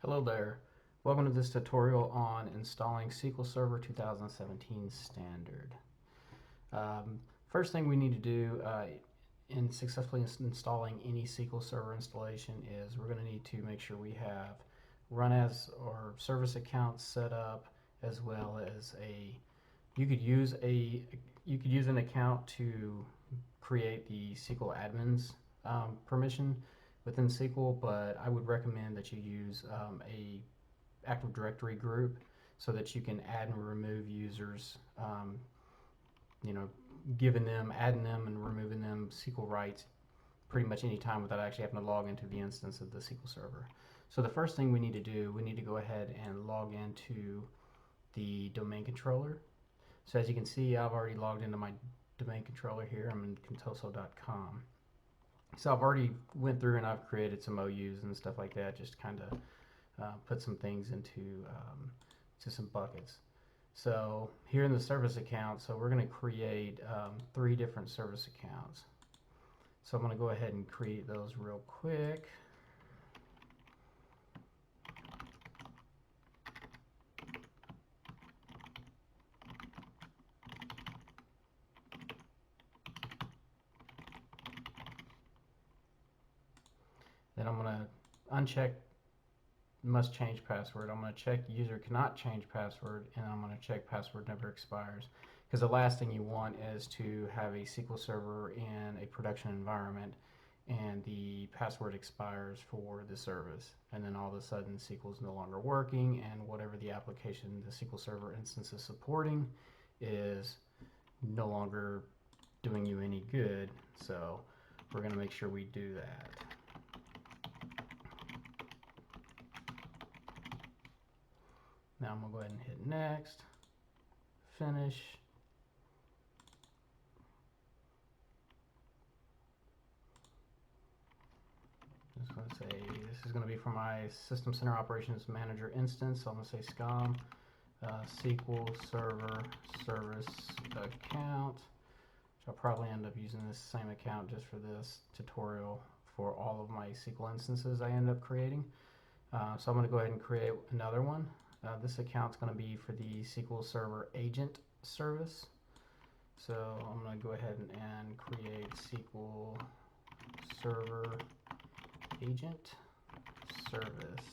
Hello there. Welcome to this tutorial on installing SQL Server 2017 Standard. First thing we need to do in successfully installing any SQL Server installation is we're going to need to make sure we have run as or service accounts set up, as well as you could use an account to create the SQL admins permission within SQL, but I would recommend that you use a Active Directory group so that you can add and remove users, you know, adding them and removing them SQL rights pretty much any time without actually having to log into the instance of the SQL Server. So the first thing we need to do, we need to go ahead and log into the domain controller. So as you can see, I've already logged into my domain controller here. I'm in contoso.com. So I've already went through and I've created some OUs and stuff like that, just kind of put some things into to some buckets. So here in the service account, so we're going to create 3 different service accounts. So I'm going to go ahead and create those real quick. Then I'm going to uncheck must change password. I'm going to check user cannot change password, and I'm going to check password never expires, because the last thing you want is to have a SQL Server in a production environment and the password expires for the service, and then all of a sudden SQL is no longer working, and whatever the application the SQL Server instance is supporting is no longer doing you any good. So we're going to make sure we do that. Now I'm going to go ahead and hit next, finish. I'm just going to say this is going to be for my System Center Operations Manager instance. So I'm going to say SCOM SQL Server Service Account, which I'll probably end up using this same account just for this tutorial for all of my SQL instances I end up creating. So I'm going to go ahead and create another one. This account's going to be for the SQL Server Agent service. So I'm going to go ahead and create SQL Server Agent service.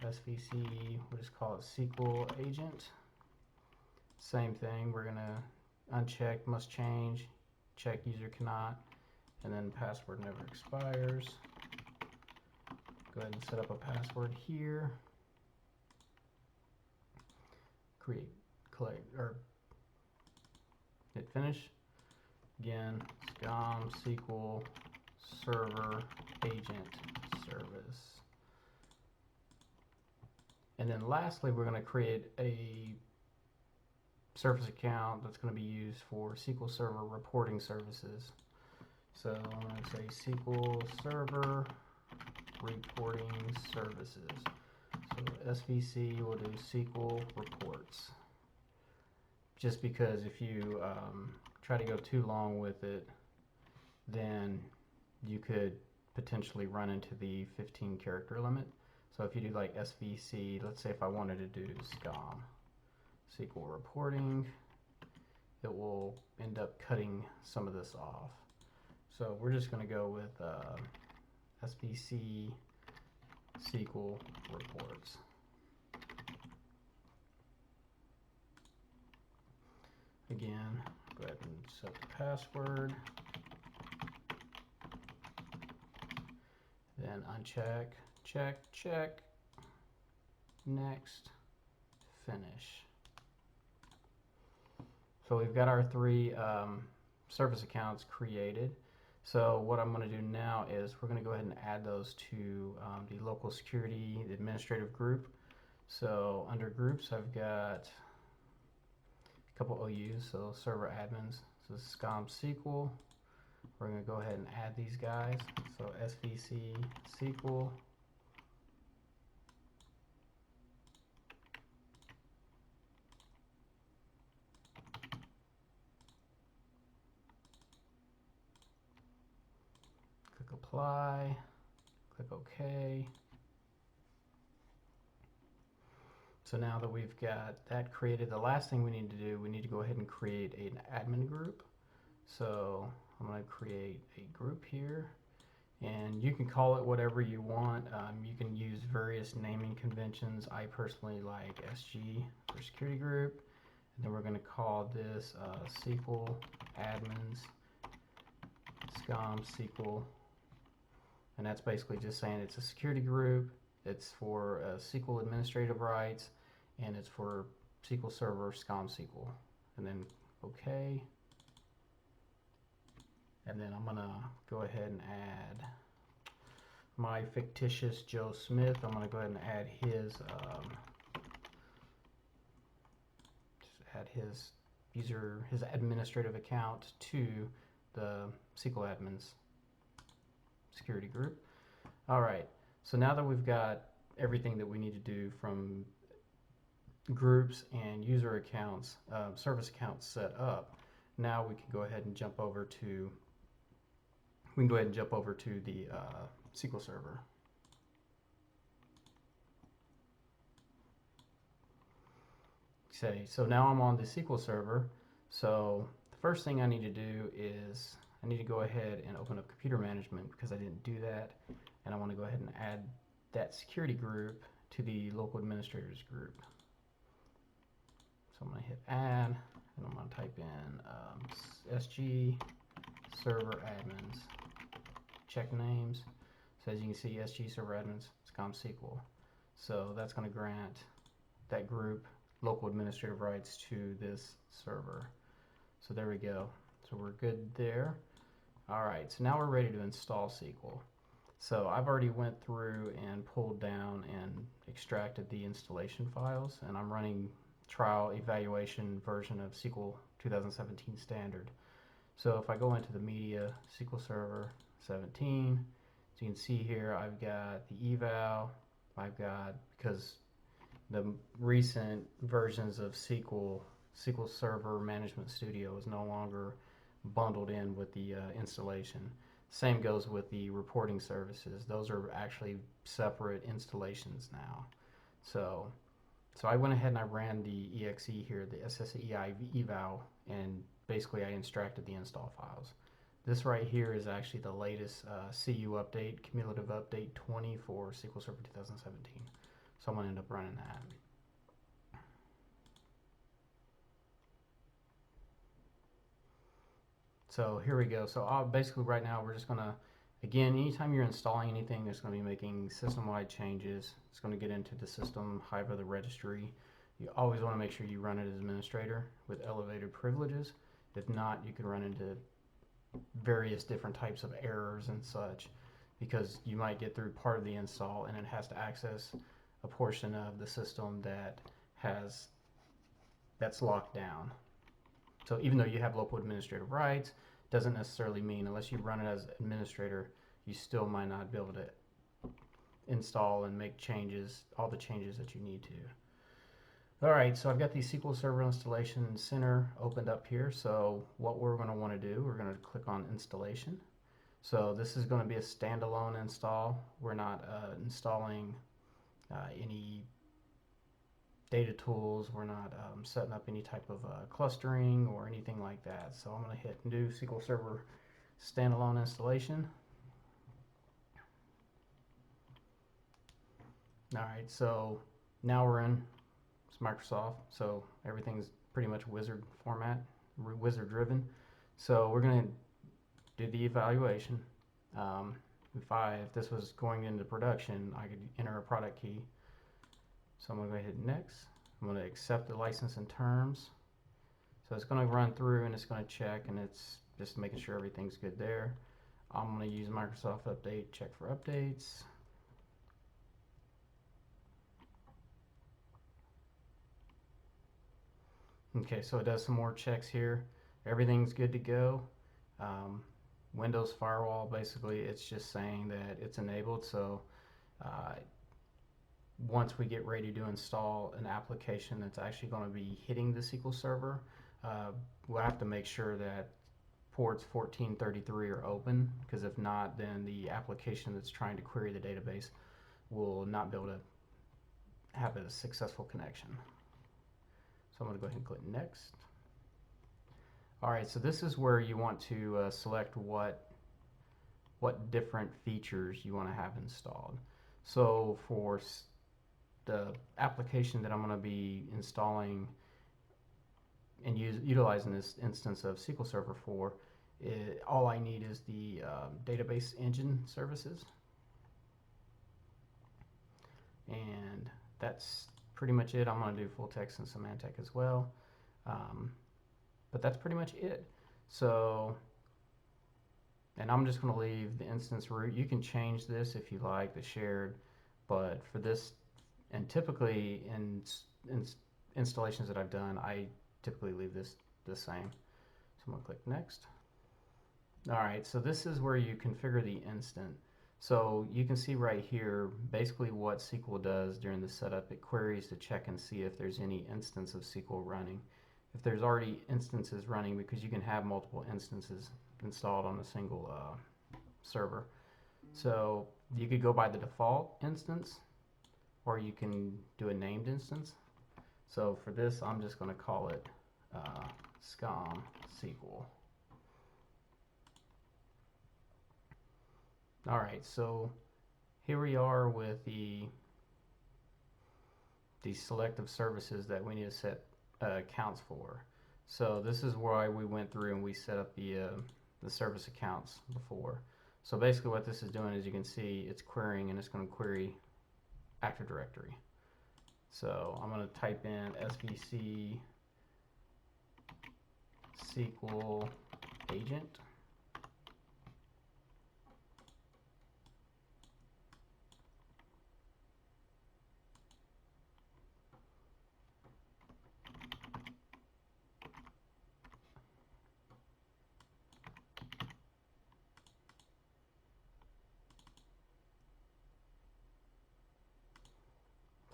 SVC, we'll just call it SQL Agent. Same thing, we're going to uncheck must change, check user cannot, and then password never expires. Go ahead and set up a password here. Hit finish. Again, SCOM SQL Server Agent Service. And then lastly, we're going to create a service account that's going to be used for SQL Server reporting services. So I'm going to say SQL Server Reporting Services. So SVC will do SQL reports. Just because if you try to go too long with it, then you could potentially run into the 15 character limit. So if you do like SVC, let's say if I wanted to do SCOM SQL reporting, it will end up cutting some of this off. So we're just going to go with SVC SQL reports. Again, go ahead and set the password. Then uncheck, check, check, next, finish. So we've got our 3 service accounts created. So what I'm going to do now is we're going to go ahead and add those to the local security administrative group. So under groups, I've got a couple OUs, so server admins. So SCOM SQL. We're going to go ahead and add these guys. So SVC SQL. Click apply, click OK. So now that we've got that created, the last thing we need to do, we need to go ahead and create an admin group. So I'm going to create a group here, and you can call it whatever you want. You can use various naming conventions. I personally like SG for security group, and then we're going to call this SQL admins scom SQL, and that's basically just saying it's a security group. It's for SQL administrative rights, and it's for SQL Server scom SQL, and then OK. And then I'm gonna go ahead and add my fictitious Joe Smith. I'm gonna go ahead and add his his administrative account to the SQL admins security group. All right, so now that we've got everything that we need to do from groups and user accounts, service accounts set up, now we can go ahead and jump over to the SQL Server. Okay, so now I'm on the SQL Server. So the first thing I need to do is I need to go ahead and open up computer management because I didn't do that, and I want to go ahead and add that security group to the local administrators group. So I'm going to hit add, and I'm going to type in SG server admins, check names. So as you can see, SG server admins, scom SQL. So that's going to grant that group local administrative rights to this server. So there we go. So we're good there. All right, so now we're ready to install SQL. So I've already went through and pulled down and extracted the installation files, and I'm running trial evaluation version of SQL 2017 standard. So if I go into the media, SQL Server 17, as you can see here, I've got the eval, because the recent versions of SQL Server Management Studio is no longer bundled in with the installation. Same goes with the reporting services. Those are actually separate installations now. So I went ahead and I ran the exe here, the SSEI eval, and basically I extracted the install files. This right here is actually the latest CU update, cumulative update 20 for SQL Server 2017. So I'm going to end up running that. So here we go. So basically right now we're just going to, again, anytime you're installing anything that's going to be making system-wide changes, it's going to get into the system, Hive the registry. You always want to make sure you run it as administrator with elevated privileges. If not, you could run into various different types of errors and such, because you might get through part of the install and it has to access a portion of the system that's locked down. So even though you have local administrative rights, doesn't necessarily mean, unless you run it as administrator, you still might not be able to install and make changes, all the changes that you need to. All right, so I've got the SQL Server Installation Center opened up here. So what we're going to want to do, we're going to click on Installation. So this is going to be a standalone install. We're not installing any data tools. We're not setting up any type of clustering or anything like that. So I'm going to hit New SQL Server Standalone Installation. All right, so now we're in Microsoft, so everything's pretty much wizard format, wizard driven. So we're going to do the evaluation. If this was going into production, I could enter a product key. So I'm going to go ahead and next. I'm going to accept the license and terms. So it's going to run through and it's going to check, and it's just making sure everything's good there. I'm going to use Microsoft Update, check for updates. Okay, so it does some more checks here. Everything's good to go. Windows Firewall, basically, it's just saying that it's enabled. So once we get ready to install an application that's actually going to be hitting the SQL Server, we'll have to make sure that ports 1433 are open, because if not, then the application that's trying to query the database will not be able to have a successful connection. So I'm going to go ahead and click next. All right, so this is where you want to select what different features you want to have installed. So for the application that I'm going to be installing and utilizing this instance of SQL Server for, all I need is the database engine services. And that's pretty much it. I'm going to do full text and semantic as well. But that's pretty much it. So, and I'm just going to leave the instance root. You can change this if you like, the shared, but for this, and typically in installations that I've done, I typically leave this the same. So I'm going to click next. All right, so this is where you configure the instant. So you can see right here basically what SQL does during the setup. It queries to check and see if there's any instance of SQL running. If there's already instances running, because you can have multiple instances installed on a single server. So you could go by the default instance, or you can do a named instance. So for this, I'm just going to call it SCOM SQL. All right, so here we are with the selective services that we need to set accounts for. So this is why we went through and we set up the service accounts before. So basically what this is doing is you can see it's querying, and it's going to query Active Directory. So I'm going to type in SVC SQL agent.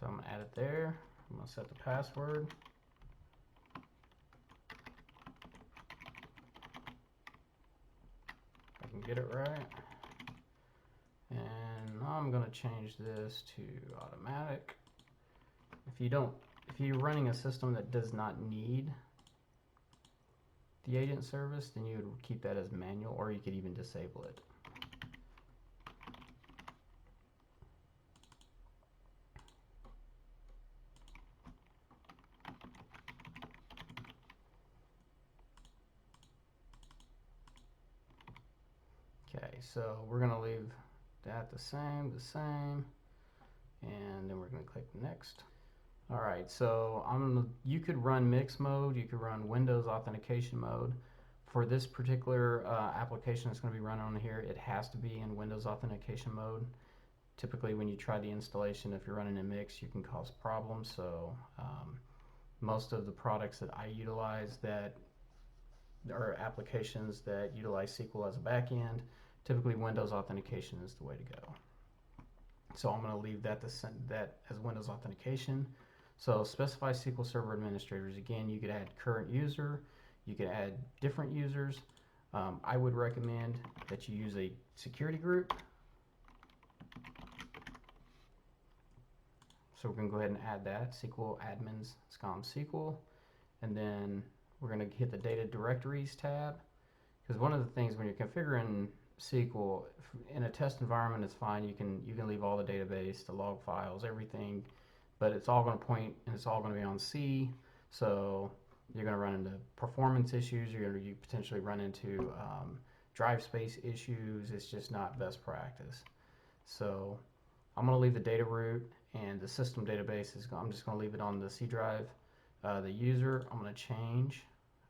So I'm going to add it there. I'm going to set the password. I can get it right. And I'm going to change this to automatic. If you're running a system that does not need the agent service, then you would keep that as manual, or you could even disable it. Okay, so we're going to leave that the same, and then we're going to click next. All right, so you could run mix mode, you could run Windows authentication mode. For this particular application that's going to be running on here, it has to be in Windows authentication mode. Typically when you try the installation, if you're running a mix, you can cause problems. So most of the products that I utilize that are applications that utilize SQL as a backend, typically Windows authentication is the way to go. So I'm going to leave that as Windows authentication. So specify SQL Server administrators. Again, you could add current user, you could add different users. I would recommend that you use a security group. So we're going to go ahead and add that, SQL admins, SCOM SQL, and then we're going to hit the data directories tab, because one of the things when you're configuring SQL in a test environment, it's fine. You can leave all the database, the log files, everything, but it's all going to point and it's all going to be on C. So you're going to run into performance issues. You potentially run into drive space issues. It's just not best practice. So I'm going to leave the data root, and the system database I'm just going to leave it on the C drive. The user, I'm going to change.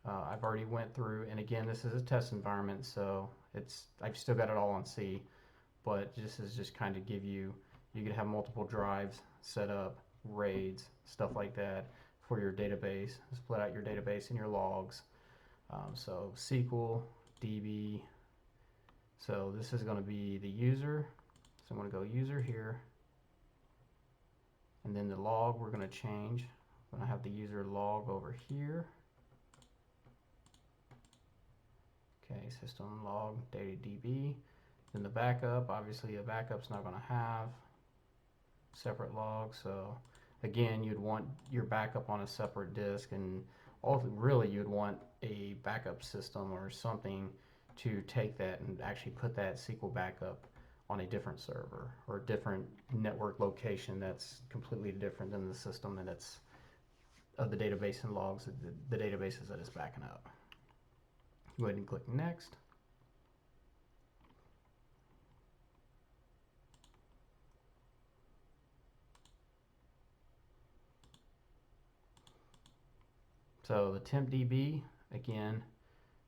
I've already went through, and again, this is a test environment, so I've still got it all on C, but this is just kind of give you could have multiple drives set up, RAIDs, stuff like that for your database. Split out your database and your logs. So SQL, DB. So this is going to be the user. So I'm going to go user here. And then the log we're going to change. I'm going to have the user log over here. Okay, system log data DB. Then the backup, obviously a backup's not going to have separate logs, so again, you'd want your backup on a separate disk, and really you'd want a backup system or something to take that and actually put that SQL backup on a different server or a different network location that's completely different than the system that it's of the database and logs of the databases that it's backing up. Go ahead and click next. So the temp DB, again,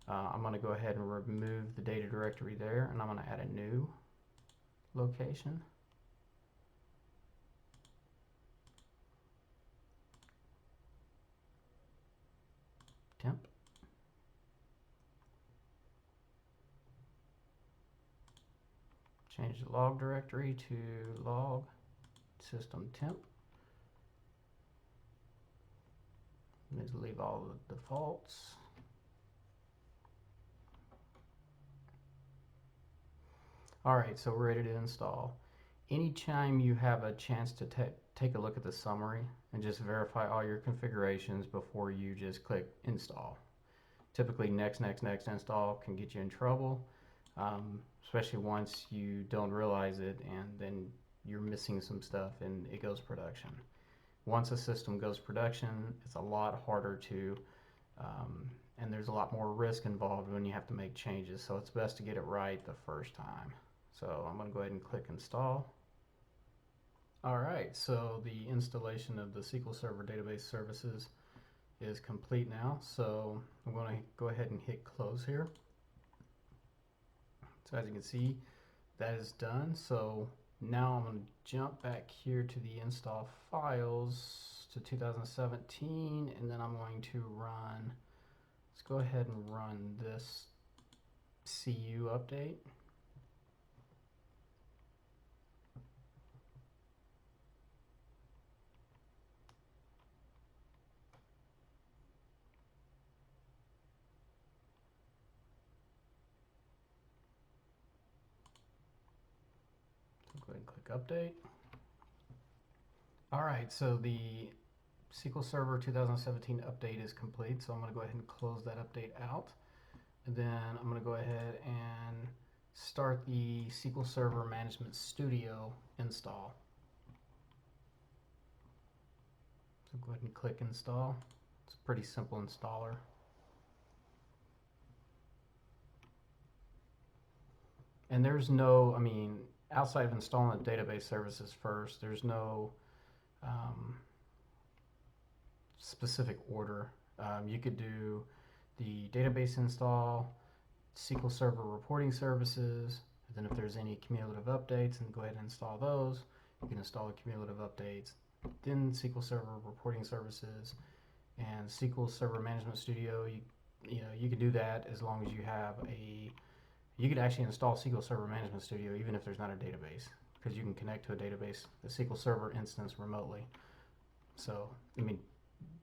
I'm going to go ahead and remove the data directory there, and I'm going to add a new location. Temp. Change the log directory to log system temp. Let's leave all the defaults. Alright, so we're ready to install. Anytime you have a chance to take a look at the summary and just verify all your configurations before you just click install. Typically next install can get you in trouble, especially once you don't realize it and then you're missing some stuff and it goes production. Once a system goes production, it's a lot harder to, and there's a lot more risk involved when you have to make changes, so it's best to get it right the first time. So I'm going to go ahead and click install. Alright, so the installation of the SQL Server Database Services is complete now, so I'm going to go ahead and hit close here. So as you can see, that is done. So now I'm going to jump back here to the install files to 2017, and then I'm going to run, let's go ahead and run this CU update. Go ahead and click update. Alright, so the SQL Server 2017 update is complete, so I'm going to go ahead and close that update out. And then I'm going to go ahead and start the SQL Server Management Studio install. So go ahead and click install. It's a pretty simple installer. And there's no, outside of installing the database services first, there's no specific order. You could do the database install, SQL Server reporting services, and then if there's any cumulative updates, then go ahead and install those. You can install the cumulative updates, then SQL Server reporting services, and SQL Server Management Studio. You can do that as long as you have you could actually install SQL Server Management Studio even if there's not a database, because you can connect to a database, the SQL Server instance remotely. So,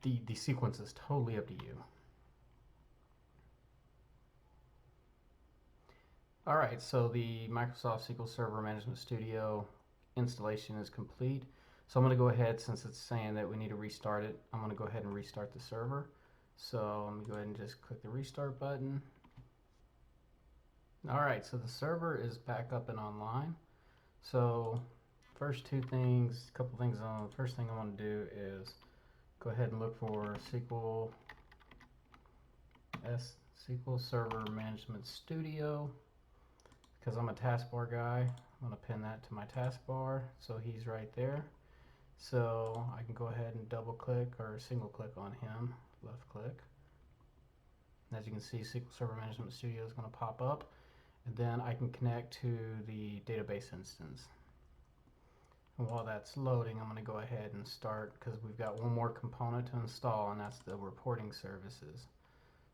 the sequence is totally up to you. Alright, so the Microsoft SQL Server Management Studio installation is complete. So I'm going to go ahead, since it's saying that we need to restart it, I'm going to go ahead and restart the server. So let me go ahead and just click the restart button. Alright, so the server is back up and online. So first two things, a couple things on. The first thing I want to do is go ahead and look for SQL Server Management Studio. Because I'm a taskbar guy, I'm going to pin that to my taskbar, so he's right there. So I can go ahead and double click or single click on him, left click. As you can see, SQL Server Management Studio is going to pop up, and then I can connect to the database instance. And while that's loading, I'm going to go ahead and start, because we've got one more component to install, and that's the reporting services.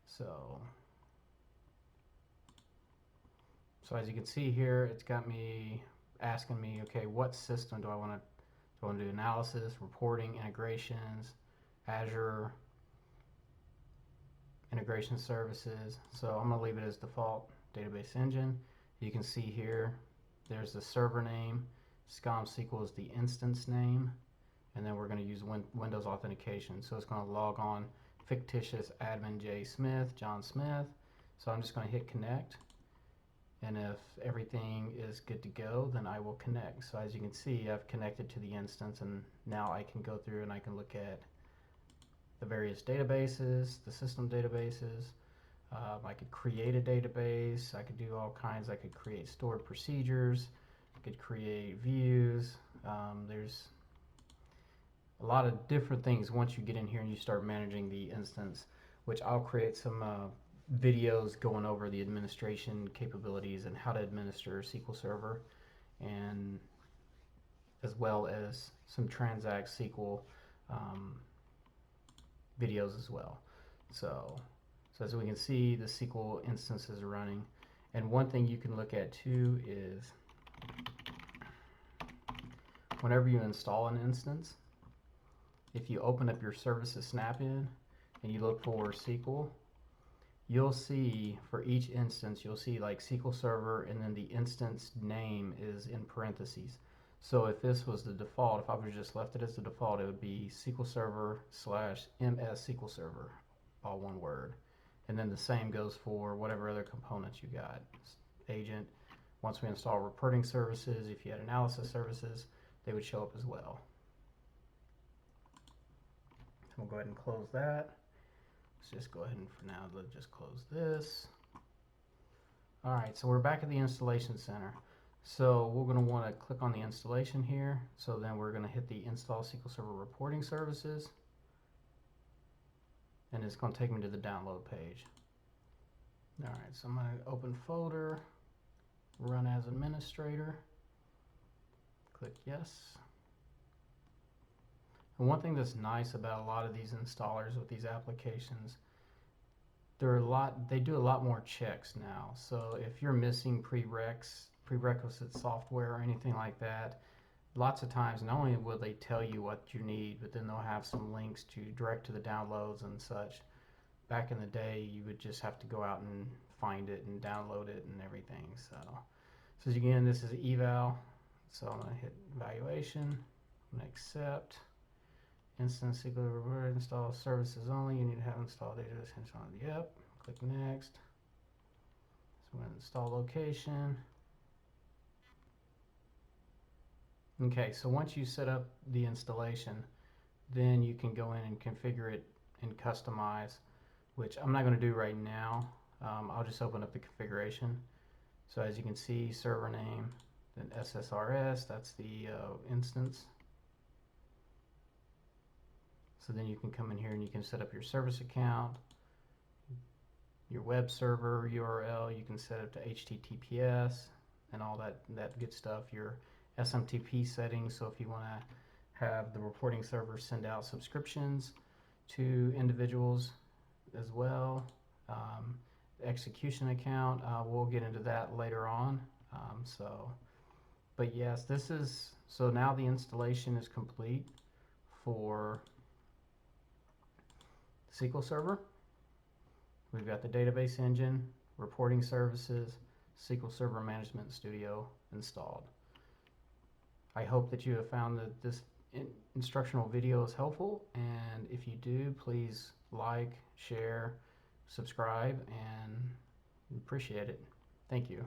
So as you can see here, it's got me asking me, okay, what system do I want to do analysis, reporting, integrations, Azure, integration services. So I'm going to leave it as default, database engine. You can see here, there's the server name, SCOM SQL is the instance name, and then we're going to use Windows authentication. So it's going to log on fictitious admin J Smith, John Smith. So I'm just going to hit connect, and if everything is good to go, then I will connect. So as you can see, I've connected to the instance, and now I can go through and I can look at the various databases, the system databases. I could create a database. I could do all kinds. I could create stored procedures. I could create views. There's a lot of different things once you get in here and you start managing the instance, which I'll create some videos going over the administration capabilities and how to administer SQL Server, and as well as some Transact SQL videos as well. So as we can see, the SQL instances are running. And one thing you can look at too is whenever you install an instance, if you open up your services snap-in and you look for SQL, you'll see for each instance, you'll see like SQL Server, and then the instance name is in parentheses. So if this was the default, if I would have just left it as the default, it would be SQL Server / MS SQL Server, all one word. And then the same goes for whatever other components you got. Agent, once we install reporting services, if you had analysis services, they would show up as well. So we'll go ahead and close that. Let's just go ahead and for now, let's just close this. All right, so we're back at the installation center. So we're going to want to click on the installation here. So then we're going to hit the install SQL Server reporting services, and it's going to take me to the download page. All right, so I'm going to open folder, run as administrator, click yes. And one thing that's nice about a lot of these installers with these applications, they do a lot more checks now. So if you're missing prerequisite software or anything like that, lots of times not only will they tell you what you need, but then they'll have some links to direct to the downloads and such. Back in the day, you would just have to go out and find it and download it and everything. So again, this is eval. So I'm going to hit evaluation. I'm going to accept. Instance SQL install services only. You need to have installed data essential on. Yep. Click next. So I'm going to install location. Okay, so once you set up the installation, then you can go in and configure it and customize, which I'm not going to do right now. I'll just open up the configuration. So as you can see, server name, then SSRS, that's the instance. So then you can come in here and you can set up your service account, your web server URL. You can set it to HTTPS and all that good stuff. Your SMTP settings. So if you want to have the reporting server send out subscriptions to individuals as well. Execution account. We'll get into that later on. But yes, so now the installation is complete for SQL Server. We've got the database engine, reporting services, SQL Server Management Studio installed. I hope that you have found that this instructional video is helpful, and if you do, please like, share, subscribe, and appreciate it. Thank you.